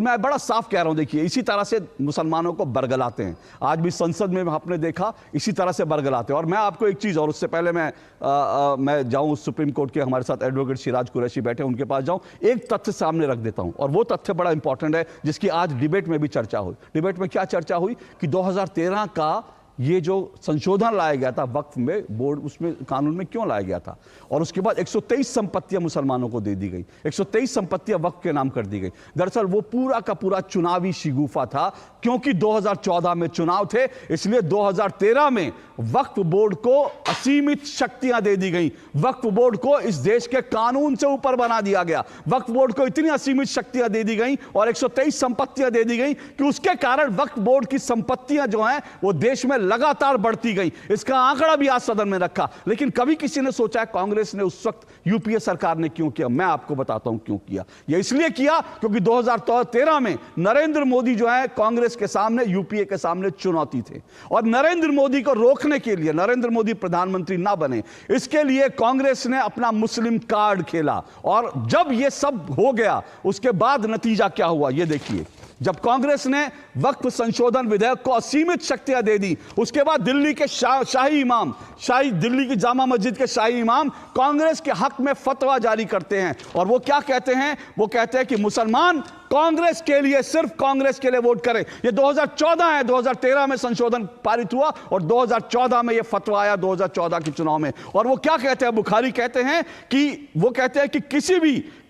मैं बड़ा साफ कह रहा हूं, देखिए इसी तरह से मुसलमानों को बरगलाते हैं। आज भी संसद में आपने देखा इसी तरह से बरगलाते हैं। और मैं आपको एक चीज़, और उससे पहले मैं जाऊं सुप्रीम कोर्ट के, हमारे साथ एडवोकेट सिराज कुरैशी बैठे, उनके पास जाऊं, एक तथ्य सामने रख देता हूं, और वो तथ्य बड़ा इंपॉर्टेंट है जिसकी आज डिबेट में भी चर्चा हुई। डिबेट में क्या चर्चा हुई कि 2013 का ये जो संशोधन लाया गया था वक्फ में, बोर्ड उसमें कानून में क्यों लाया गया था, और उसके बाद 123 संपत्तियां मुसलमानों को दे दी गई, 123 संपत्तियां वक्फ के नाम कर दी गई। दरअसल वो पूरा का पूरा चुनावी शिगुफा था, क्योंकि 2014 में चुनाव थे, इसलिए 2013 में वक्फ बोर्ड को असीमित शक्तियां दे दी गई। वक्फ बोर्ड को इस देश के कानून से ऊपर बना दिया गया। वक्फ बोर्ड को इतनी असीमित शक्तियां दे दी गई और 123 संपत्तियां दे दी गई कि उसके कारण वक्फ बोर्ड की संपत्तियां जो हैं वो देश में लगातार बढ़ती गई। इसका आंकड़ा भी आज सदन में रखा। लेकिन कभी किसी ने सोचा है कांग्रेस ने उस वक्त, यूपीए सरकार ने क्यों किया? मैं आपको बताता हूं क्यों किया। यह इसलिए किया क्योंकि 2013 में नरेंद्र मोदी जो है कांग्रेस के सामने, यूपीए के सामने चुनौती थे, और नरेंद्र मोदी को रोकने के लिए, नरेंद्र मोदी प्रधानमंत्री ना बने, इसके लिए कांग्रेस ने अपना मुस्लिम कार्ड खेला। और जब यह सब हो गया उसके बाद नतीजा क्या हुआ ये देखिए। जब कांग्रेस ने वक्फ संशोधन विधेयक को असीमित शक्तियां दे दी, उसके बाद दिल्ली के शाही इमाम, दिल्ली की जामा मस्जिद के शाही इमाम कांग्रेस के हक में फतवा जारी करते हैं। और वो क्या कहते हैं? वो कहते हैं कि मुसलमान कांग्रेस के लिए, सिर्फ कांग्रेस के लिए वोट करें। ये 2014 है, 2013 में संशोधन पारित हुआ और 2014 में ये फतवा आया, 2014 के चुनाव में। और वो क्या कहते हैं? बुखारी कहते हैं कि वो कहते हैं कि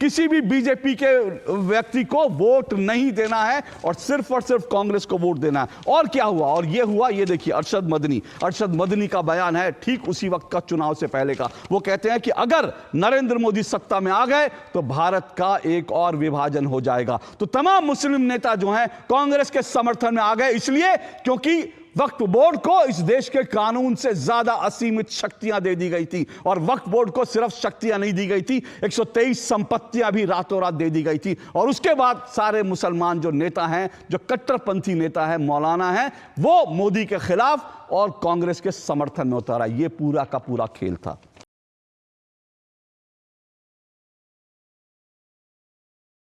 किसी भी बीजेपी के व्यक्ति को वोट नहीं देना है और सिर्फ कांग्रेस को वोट देना है। और क्या हुआ? और ये हुआ, ये देखिए अरशद मदनी का बयान है, ठीक उसी वक्त का, चुनाव से पहले का। वो कहते हैं कि अगर नरेंद्र मोदी सत्ता में आ गए तो भारत का एक और विभाजन हो जाएगा। तो तमाम मुस्लिम नेता जो हैं कांग्रेस के समर्थन में आ गए, इसलिए क्योंकि वक्फ बोर्ड को इस देश के कानून से ज्यादा असीमित शक्तियां दे दी गई थी। और वक्फ बोर्ड को सिर्फ शक्तियां नहीं दी गई थी, 123 संपत्तियां भी रातों रात दे दी गई थी। और उसके बाद सारे मुसलमान जो नेता हैं, जो कट्टरपंथी नेता है, मौलाना है, वो मोदी के खिलाफ और कांग्रेस के समर्थन में उतरा। ये पूरा का पूरा खेल था।